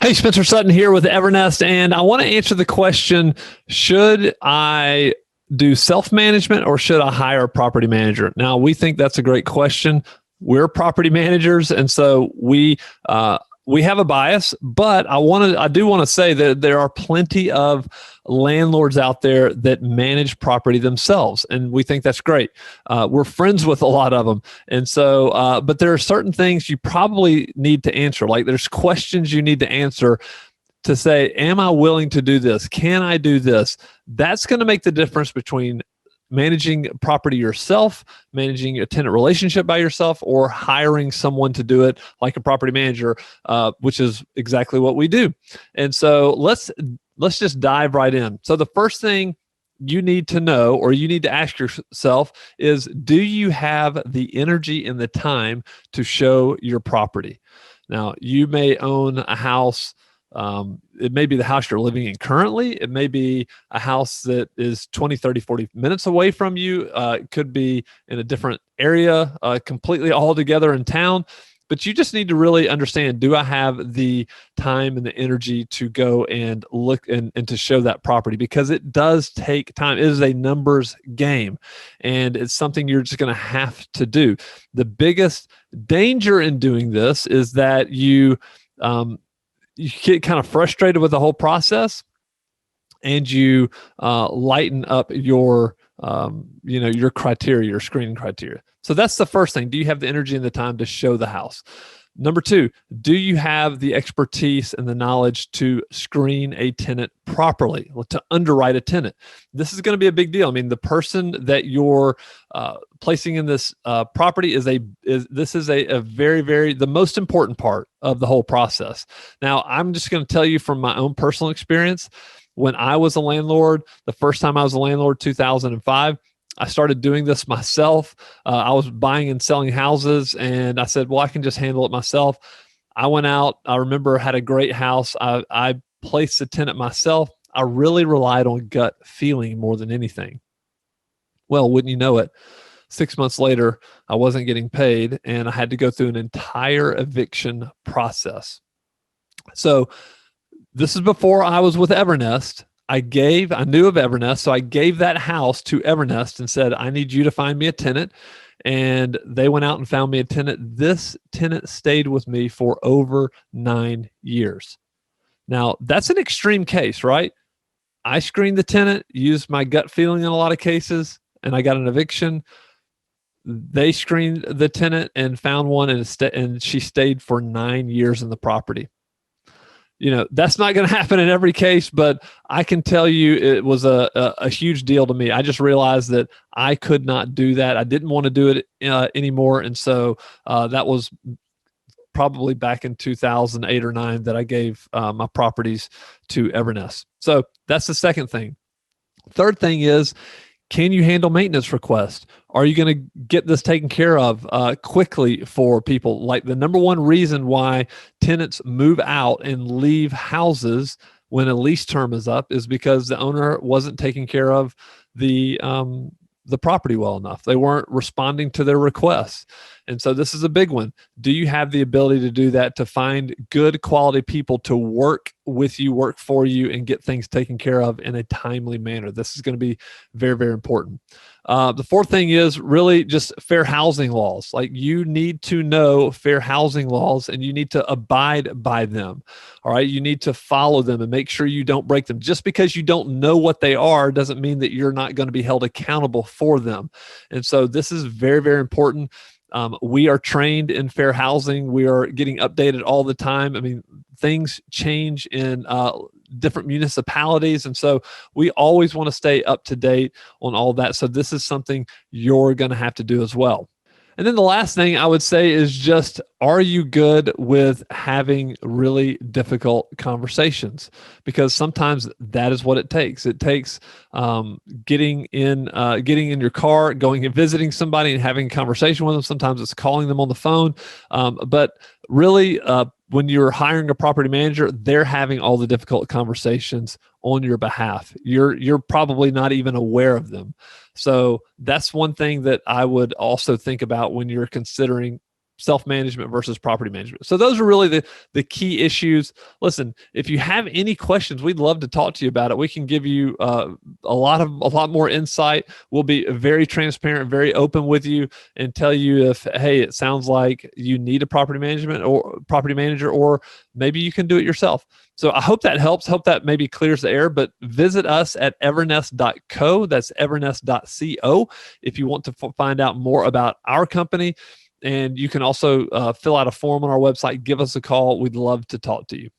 Hey, Spencer Sutton here with Evernest, and I want to answer the question, should I do self-management or should I hire a property manager? Now, we think that's a great question. We're property managers, and so we have a bias, but I do want to say that there are plenty of landlords out there that manage property themselves, and we think that's great. We're friends with a lot of them, and so but there are certain things you probably need to answer. Like there's questions you need to answer to say, am I willing to do this? Can I do this? That's going to make the difference between managing property yourself, managing a tenant relationship by yourself, or hiring someone to do it like a property manager, which is exactly what we do. And so let's just dive right in. So the first thing you need to know, or you need to ask yourself, is do you have the energy and the time to show your property? Now, you may own a house. It may be the house you're living in currently. It may be a house that is 20, 30, 40 minutes away from you. It could be in a different area, completely all together in town. But you just need to really understand, do I have the time and the energy to go and look and to show that property? Because it does take time. It is a numbers game, and it's something you're just going to have to do. The biggest danger in doing this is that you get kind of frustrated with the whole process, and you lighten up your your criteria, your screening criteria. So that's the first thing. Do you have the energy and the time to show the house? Number two, do you have the expertise and the knowledge to screen a tenant properly, to underwrite a tenant? This is going to be a big deal. I mean, the person that you're placing in this property is a very, very, the most important part of the whole process. Now, I'm just going to tell you from my own personal experience. When I was a landlord, the first time I was a landlord, 2005, I started doing this myself. I was buying and selling houses, and I said, well, I can just handle it myself. I went out. I remember had a great house. I placed the tenant myself. I really relied on gut feeling more than anything. Well, wouldn't you know it, 6 months later, I wasn't getting paid, and I had to go through an entire eviction process. So this is before I was with Evernest. I knew of Evernest, so I gave that house to Evernest and said, I need you to find me a tenant. And they went out and found me a tenant. This tenant stayed with me for over 9 years. Now, that's an extreme case, right? I screened the tenant, used my gut feeling in a lot of cases, and I got an eviction. They screened the tenant and found one, and she stayed for 9 years in the property. You know, that's not going to happen in every case, but I can tell you it was a huge deal to me. I just realized that I could not do that. I didn't want to do it anymore. And so that was probably back in 2008 or 9 that I gave my properties to Evernest. So that's the second thing. Third thing is, can you handle maintenance requests? Are you going to get this taken care of quickly for people? Like the number one reason why tenants move out and leave houses when a lease term is up is because the owner wasn't taking care of the property well enough. They weren't responding to their requests. And so this is a big one. Do you have the ability to do that, to find good quality people to work with you, work for you, and get things taken care of in a timely manner? This is going to be very, very important. The fourth thing is really just fair housing laws. Like, you need to know fair housing laws, and you need to abide by them. All right. You need to follow them and make sure you don't break them. Just because you don't know what they are doesn't mean that you're not going to be held accountable for them. And so this is very, very important. We are trained in fair housing. We are getting updated all the time. I mean, things change in different municipalities. And so we always want to stay up to date on all that. So this is something you're going to have to do as well. And then the last thing I would say is just, are you good with having really difficult conversations? Because sometimes that is what it takes. It takes getting in your car, going and visiting somebody and having a conversation with them. Sometimes it's calling them on the phone. But really, when you're hiring a property manager, they're having all the difficult conversations on your behalf. You're probably not even aware of them. So that's one thing that I would also think about when you're considering self-management versus property management. So those are really the key issues. Listen, if you have any questions, we'd love to talk to you about it. We can give you a lot more insight. We'll be very transparent, very open with you, and tell you if, hey, it sounds like you need a property manager, or maybe you can do it yourself. So I hope that helps. Hope that maybe clears the air. But visit us at evernest.co. That's evernest.co if you want to find out more about our company. And you can also fill out a form on our website. Give us a call. We'd love to talk to you.